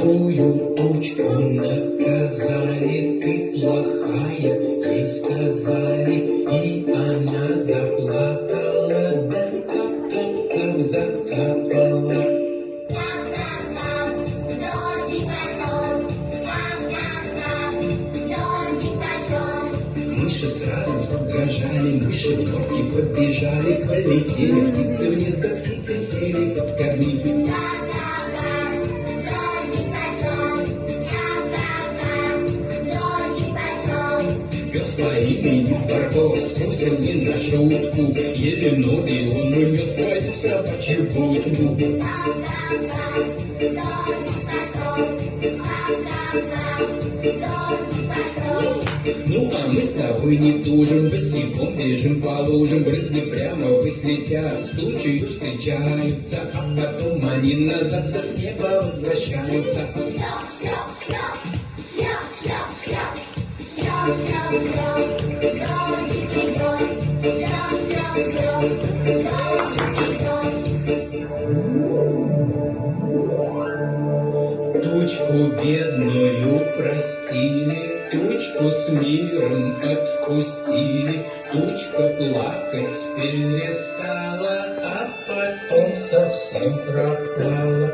Злую тучку наказали, ты плохая, ей сказали, и она заплакала, да как закапала. Мыши сразу задрожали, мыши в норки побежали, полетели птицы вниз, да птицы сели под карниз. Пес по имени Барбос скусил не на шутку, еле ноги он унес свою собачью будку. Ну а мы с тобой не тужим, босиком бежим по лужам, брызги прямо ввысь летят, случаю встречаются, а потом они назад до с неба возвращаются. Тучку бедную простили, тучку с миром отпустили, тучка плакать перестала, а потом совсем пропала.